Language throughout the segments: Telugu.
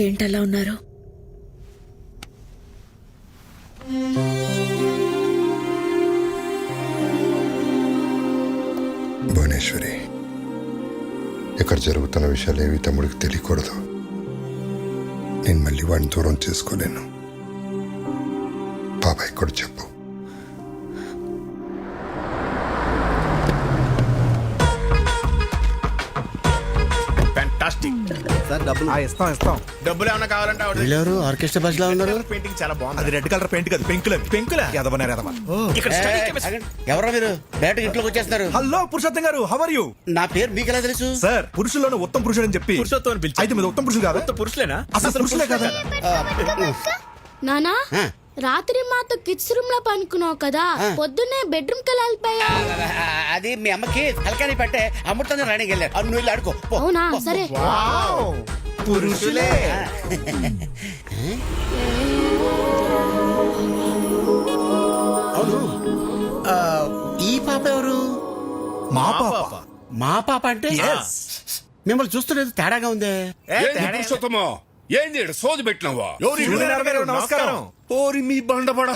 ఏంటలా ఉన్నారు? భువనేశ్వరి, ఇక్కడ జరుగుతున్న విషయాలు ఏవి తమ్ముడికి తెలియకూడదు. నేను మళ్ళీ వాడిని దూరం చేసుకోలేను. బాబాయ్ కూడా చెప్పు. ఇస్తాం. డబ్బులు ఏమన్నా కావాలంటే వీళ్ళెవరు ఆర్కెస్ట్రా బస్ లో ఉన్నారు? పెయింటింగ్ చాలా బాగుంది. అది రెడ్ కలర్ పెయింట్ కాదు, పెంకుల ఇక్కడ study chemistry. ఎవరో మీరు డైరెక్ట్ ఇంట్లోకి వచ్చేస్తున్నారు. హలో పురుషోత్తం గారు, హౌ ఆర్ యూ? నా పేరు మీకు ఎలా తెలుసు? సార్, పురుషుల్లోనే ఉత్తమ పురుషుడు అని చెప్పి పురుషోత్తం అని పిలిచి. అయితే మీద ఉత్తమ పురుషులు కాదా? పురుషులేనా? అసలు పురుషులే కదా? నానా ఆ. రాత్రి మాతో కిడ్స్ రూమ్ లో పనుకున్నావు కదా, పొద్దున్నే బెడ్రూమ్ కి వెళ్ళిపోయా. అది మీ అమ్మకి తలకాని పట్టే అమృతంగా రాణికి వెళ్ళారు. నువ్వు వెళ్ళి ఆడుకో పో. అవునా? సరే. పురుషులే. అవును, ఆ, ఈ పాప ఎవరు? మా పాప. మా పాప అంటే మిమ్మల్ని చూస్తున్నది తేడాగా ఉందే. పురుషోత్తమో, ఏంది సోది పెట్టినవా? సూర్యనారాయణ గారు, నమస్కారం. ఓరి మీ బండబడ,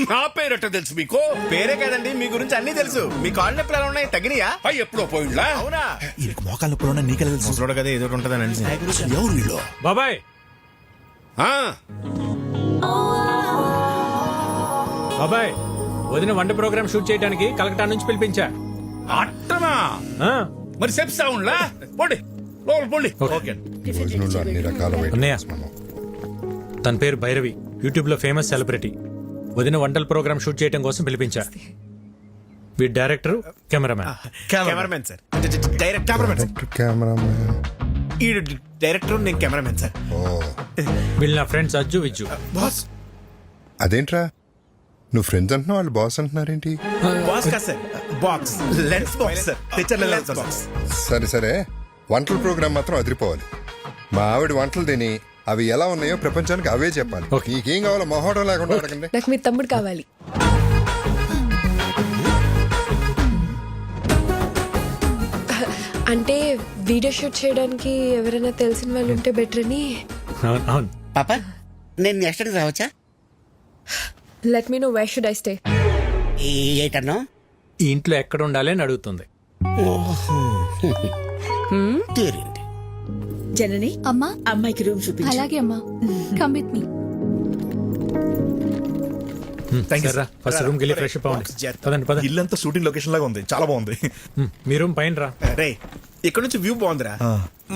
నా పేరట తెలుసు మీకు? పేరే కదండి, మీ గురించి అన్ని తెలుసు. మీ కాళ్ళు నొప్పులు ఎలా ఉన్నాయి? తగ్గినాయా? అయ్యి ఎప్పుడో పోయిండ్లా? అవునా? ఈయనకి మోకాళ్ళ నొప్పులు నీకెలా తెలుసు? ముసలోడు కదా, ఏదో ఒకటి ఉంటుందని అనిసి. ఎవరు వీళ్ళు? బాబాయ్ ఆ, బాబాయ్, వదిన వంట ప్రోగ్రామ్ షూట్ చేయడానికి కలకటా నుంచి పిలిపించా. అట్టనా? ఆ, మరి చెప్తా ఉండ్లా? పోండి లోపల పోండి. ఓకే. ఈ రోజుల్లో అన్ని రకాల అన్నయ్య. వైటమిన్స్ మనం. తన పేరు భైరవి, యూట్యూబ్ లో ఫేమస్ సెలబ్రిటీ. వదిన వంటల ప్రోగ్రామ్ షూట్ చేయడం కోసం పిలిపించా. వీడి director, cameraman. Cameramen sir. Direct cameraman. ఈ డైరెక్టర్, నేను కెమెరామెన్ సార్. ఓ, వీళ్ళు నా ఫ్రెండ్స్ అజ్జు విజ్జు. బాస్ అదేంట్రా నువ్వు ఫ్రెండ్స్ అంటున్నావు, వాళ్ళు బాస్ అంటున్నారేంటి? బాస్ కదా sir, box lens box sir, తెచ్చర్ లెన్స్ బాక్స్. సరే సరే, వంటల ప్రోగ్రామ్ మాత్రం అదిరిపోవాలి. మా ఆవిడ వంటలు తిని అవి ఎలా ఉన్నాయో ప్రపంచానికి అవే చెప్పాలి. ఓకే. నీకేం కావాలో మొహోటం లేకుండా అడగండి. నాకు మీ తమ్ముడు కావాలి. అంటే వీడియో షూట్ చేయడానికి ఎవరైనా తెలిసిన వాళ్ళు ఉంటే బెటర్ అని. అవును, అవును. పాప, నేను నెక్స్ట్ టైం రావచ్చా? Let me know where should I stay. ఏటన్నా? ఈ ఇంట్లో ఎక్కడ ఉండాలి అని అడుగుతుంది. తీరింది. జనని, అమ్మా, అమ్మాయికి రూమ్ చూపించు. అలాగే అమ్మా. Come with me. సరే, ఫస్ట్ రూమ్ కి వెళ్ళి ఫ్రెష్ అప్ అవ్వండి. పదండి పద. ఇల్లంతా షూటింగ్ లొకేషన్ లాగా ఉంది, చాలా బాగుంది. మీ రూమ్ పైన రా. రే, ఇక్కడ నుంచి వ్యూ బాగుందిరా.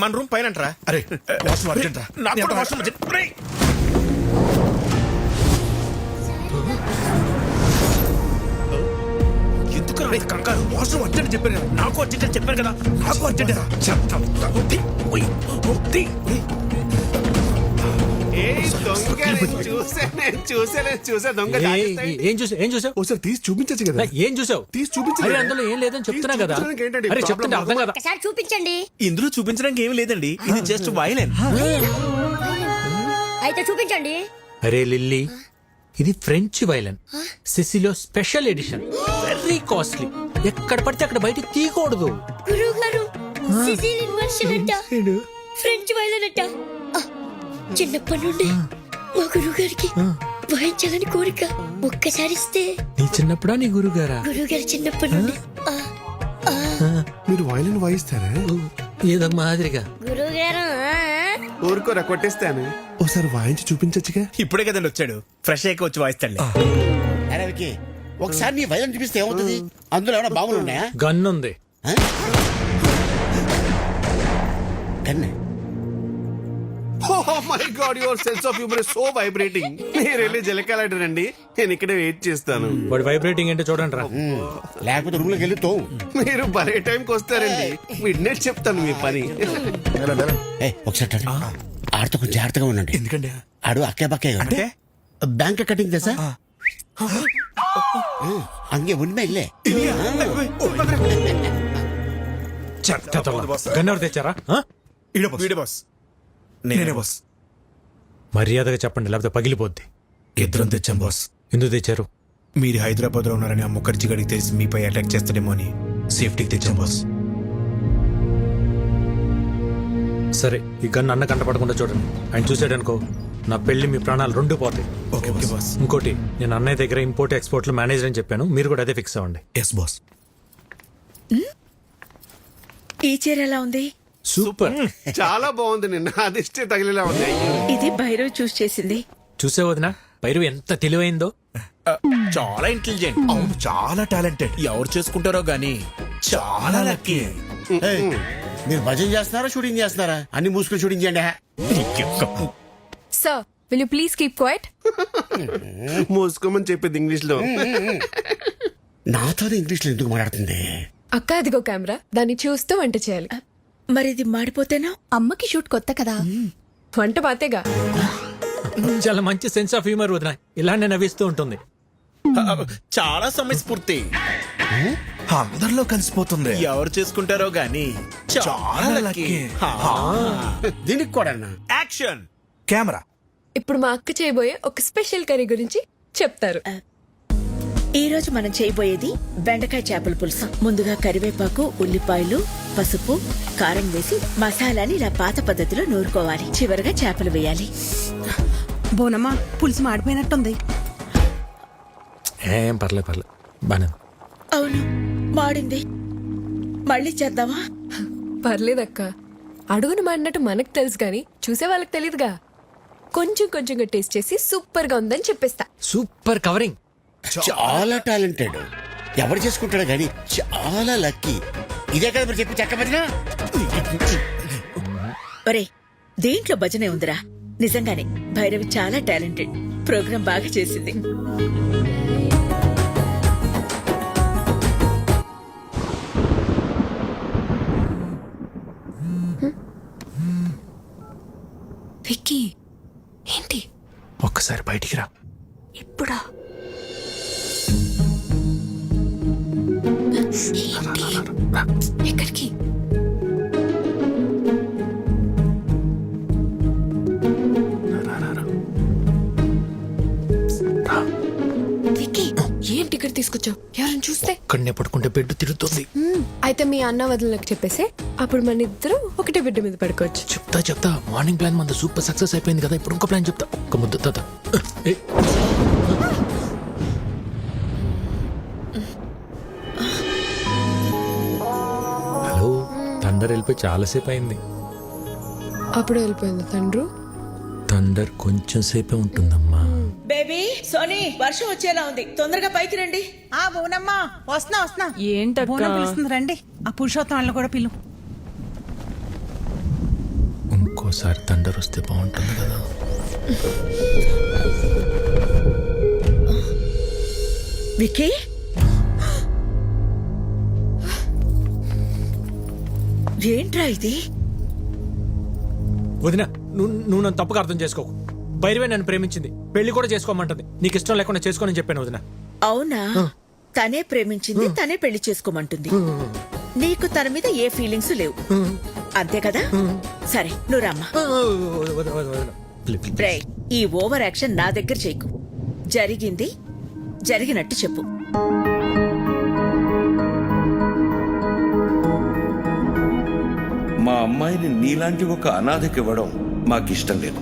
మన రూమ్ పైన అంటరా? అరే వాష్రూమ్ అర్జెంట్ రా. నాకు కూడా వాష్రూమ్ అర్జెంట్. రేయ్. ఎందుకు రా కంగారు? వాష్రూమ్ అర్జెంట్ చెప్పాను కదా. నాకు అర్జెంట్ అని చెప్పాను కదా. నాకు అర్జెంట్ రా. చెప్తాం. చూసా దొంగ. ఏం చూసావు? ఒకసారి తీసి చూపించచ్చు కదా. ఏం చూసావు? తీసి చూపించు అరే కదా. అందులో ఏం లేదని చెప్తున్నా కదా. చూపించడానికి ఏంటండి అరే problem? చెప్తుంటే అర్థం కదా. ఒకసారి చూపించండి. ఇందులో చూపించడానికి ఏమి లేదండి, ఇది జస్ట్ వైలెన్. అయితే చూపించండి. అరే లిల్లీ, ఇది ఫ్రెంచ్ వైలన్, సిసిలో స్పెషల్ ఎడిషన్, వెరీ కాస్ట్లీ. ఎక్కడ పడితే అక్కడ బయట తీయకూడదు. గురువు గారు, సిసిలియన్ వర్షన్ అంట, ఫ్రెంచ్ వైలన్ అంట. చిన్నప్పటి నుండి మా గురువు గారికి వాయించాలని కోరిక. ఒక్కసారి ఇస్తే. నీ చిన్నప్పుడా నీ గురుగారా? గురువు గారు చిన్నప్పటి నుండి. మీరు వైలిన్ వాయిస్తారా? ఏదో మాదిరిగా. గురువు గారు ఊరుకోరా, కొట్టేస్తాను. ఒకసారి వాయించి చూపించచ్చుగా. ఇప్పుడే కదండి వచ్చాడు, ఫ్రెష్ అయ్యి వచ్చి వాయిస్తాడు. అరే వికి, ఒకసారి నీ వైద్యం చూపిస్తే ఏమవుతుంది? అందులో ఏమైనా బాంబులు ఉన్నాయా? గన్ ఉంది. కన్నే. Oh my God, your sense of humor is so vibrating. మీరు వెళ్ళి జలకాలండి, నేను ఇక్కడే వెయిట్ చేస్తాను. వాడి వైబ్రేటింగ్ ఏంటో చూడండి రా. లేకపోతే రూమ్ లోకి వెళ్ళి తో. మీరు భలే టైంకి వస్తారండి. మిడ్నైట్ చెప్తాను మీ పని. ఒకసారి ఆడితో కొంచెం జాగ్రత్తగా ఉండండి. ఎందుకండి? ఆడు అక్కే బక్కే అంటే బ్యాంక్ కటింగ్ తెసా అంగే ఉన్మే ఇల్లే. గన్ ఎవరు తెచ్చారా? వీడే బాస్. నేనే బాస్. మర్యాదగా చెప్పండి, లేకపోతే పగిలిపోద్ది. ఇద్దరం తెచ్చాం బాస్. ఎందుకు తెచ్చారు? మీరు హైదరాబాద్ లో ఉన్నారని ఆ ముఖర్జీ గడికి తెలిసి మీపై అటాక్ చేస్తాడేమో అని సేఫ్టీకి తెచ్చాం బాస్. సరే ఈ గన్ అన్న కంటపడకుండా చూడండి. ఆయన చూసాడనుకో నా పెళ్లి మీ ప్రాణాలు రెండు పోతాయి. Okay boss. ఇంకోటి, నేను అన్నయ్య దగ్గర ఇంపోర్ట్ ఎక్స్పోర్ట్ లో మేనేజర్ అని చెప్పాను, మీరు కూడా అదే ఫిక్స్ అవ్వండి. Yes boss. ఈ చీర ఎలా ఉంది? సూపర్. చాలా బాగుంది. నిన్న అదిష్టే తగిలేలా ఉంది. ఇది భైరవ్ చూస్ చేసింది. చూసే వదినా భైరవి ఎంత తెలివైందో. చాలా ఇంటెలిజెంట్. అవును, చాలా టాలెంటెడ్. ఎవరు చేసుకుంటారో గానీ చాలా లక్కీ. ఏయ్, మీరు భజన చేస్తున్నారా షూటింగ్ చేస్తున్నారా? అన్ని మూసుకుని షూటింగ్ చేయండి. Sir will you please keep quiet? మూసుకోమని చెప్పింది ఇంగ్లీష్ లో. నాతో ఇంగ్లీష్ లో ఎందుకు మాట్లాడుతుంది? అక్క అదిగో కెమెరా, దాన్ని చూస్తూ వంట చేయాలి. మరి ఇది మాడిపోతేనా? అమ్మకి షూట్ కొత్త కదా. వంట పాతేగా. చాలా మంచి సెన్స్ ఆఫ్ హ్యూమర్ వదినా, ఇలానే నవ్విస్తూ ఉంటుంది. చాలా సమయస్ఫూర్తి. అందరిలో కలిసిపోతుంది. ఎవరు చేసుకుంటారో గానీ చాలా లక్కీ. దీనికి కూడా యాక్షన్ కెమెరా. ఇప్పుడు మా అక్క చేయబోయే ఒక స్పెషల్ కర్రీ గురించి చెప్తారు. ఈ రోజు మనం చేయబోయేది బెండకాయ చేపల పులుసు. ముందుగా కరివేపాకు, ఉల్లిపాయలు, పసుపు, కారం వేసి మసాలాని ఇలా పాత పద్ధతిలో నూరుకోవాలి. చివరగా చేపలు వేయాలి. బోనమ్మా పులుసు మాడిపోయినట్టుంది. ఏం పర్లేదు బానే. అవును, మాడింది. మళ్ళీ చేద్దామా? పర్లేదక్క, అడుగును మాడినట్టు మనకు తెలుసు కానీ చూసే వాళ్ళకి తెలియదుగా. కొంచెం కొంచెంగా టేస్ట్ చేసి సూపర్ గా ఉందని చెప్పేస్తా. Super covering. చాలా టాలెంటెడ్. ఎవరు చేసుకుంటాడో గానీ చాలా లక్కీ. ఇదే కదా మీరు చెప్పి చెక్క భజన. ఒరే, దేంట్లో భజనే ఉందిరా. నిజంగానే భైరవి చాలా టాలెంటెడ్. ప్రోగ్రాం బాగా చేసింది. విక్కీ, ఏంటి ఒక్కసారి బయటికి రా. ఇప్పుడా? ఎక్కడికి? విక్కీ, ఏంటి ఇక్కడ తీసుకొచ్చావు? ఎవరైనా చూస్తే? ఒక్కడనే పడుకుంటే బెడ్ తిరుగుతుంది. అయితే మీ అన్న వదినలకు చెప్పేసి అప్పుడు మన ఇద్దరు ఒకటే బిడ్డ మీద పడుకోవచ్చు. చెప్తా. మార్నింగ్ ప్లాన్ మన సూపర్ సక్సెస్ అయిపోయింది కదా, ఇప్పుడు ఇంకో ప్లాన్ చెప్తా. ఒక ముద్ద తాత. హలో, థండర్ వెళ్ళిపోయి చాలాసేపు అయింది. అప్పుడు వెళ్ళిపోయింది తండ్రు. థండర్ కొంచెం సేపే ఉంటుందమ్మా. బేబీ, సోనీ, వర్షం వచ్చేలా ఉంది. తొందరగా పైకి రండి. ఆ బోనమ్మా వస్తున్నా. ఏంటక్కా? బోనం పిలుస్తుంది, రండి. ఆ పురుషోత్తం వాళ్ళని కూడా పిలు. ఇంకోసారి థండర్ వస్తే బాగుంటుంది కదా. విక్కీ, ఏంట్రా ఇది? వదినా, నువ్వు నన్ను తప్పుగా అర్థం చేసుకోకు. భైరవే నన్ను ప్రేమించింది, పెళ్లి కూడా చేసుకోమంటుంది. నీకు ఇష్టం లేకుండా చేసుకోనని చెప్పాను వదినా. అవునా? తనే ప్రేమించింది, తనే పెళ్లి చేసుకోమంటుంది. నీకు తన మీద ఏ ఫీలింగ్స్ లేవు, అంతే కదా? సరే, నువ్వు రమ్మా. రే, ఈ ఓవర్ యాక్షన్ నా దగ్గర చేయకు. జరిగింది జరిగినట్టు చెప్పు. మా అమ్మాయిని నీలాంటి ఒక అనాథకి ఇవ్వడం మాకిష్టం లేదు.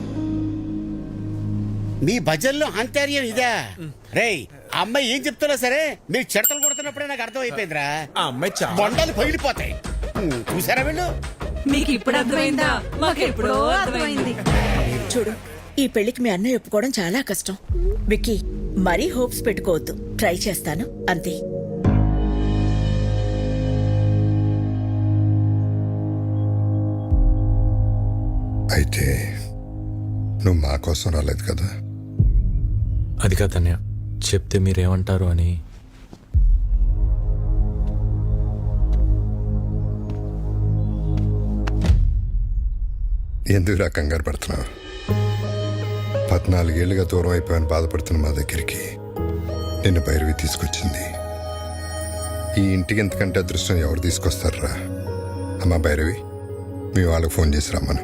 మీ భజనలో అంతర్యం ఇదా? రేయ్, అమ్మాయి ఏం చెప్తున్నా సరే మీరు చెడతలు కొడుతున్నప్పుడే నాకు అర్థం అయిపోయిందిరా. ఆ అమ్మాయి చాలా బొండాలు పగిలిపోతాయి. చూసారా వీళ్ళు? మీకు ఇప్పుడు అర్థమైందా? మాకు ఎప్పుడో అర్థమైంది. చూడు, ఈ పెళ్లికి మీ అన్నయ్య ఒప్పుకోవడం చాలా కష్టం. విక్కీ, మరీ హోప్స్ పెట్టుకోవద్దు. ట్రై చేస్తాను, అంతే. అయితే నువ్వు మా కోసం రాలేదు కదా? అది కాదన్నయ్య, చెప్తే మీరేమంటారు అని. ఎందుకు కంగారు పడుతున్నావు? 14 ఏళ్ళుగా దూరం అయిపోయాను బాధపడుతున్న మా దగ్గరికి నిన్ను భైరవి తీసుకొచ్చింది. ఈ ఇంటికి ఎంతకంటే అదృష్టం ఎవరు తీసుకొస్తారా? అమ్మా భైరవి, మీ వాళ్ళకి ఫోన్ చేసి రమ్మను.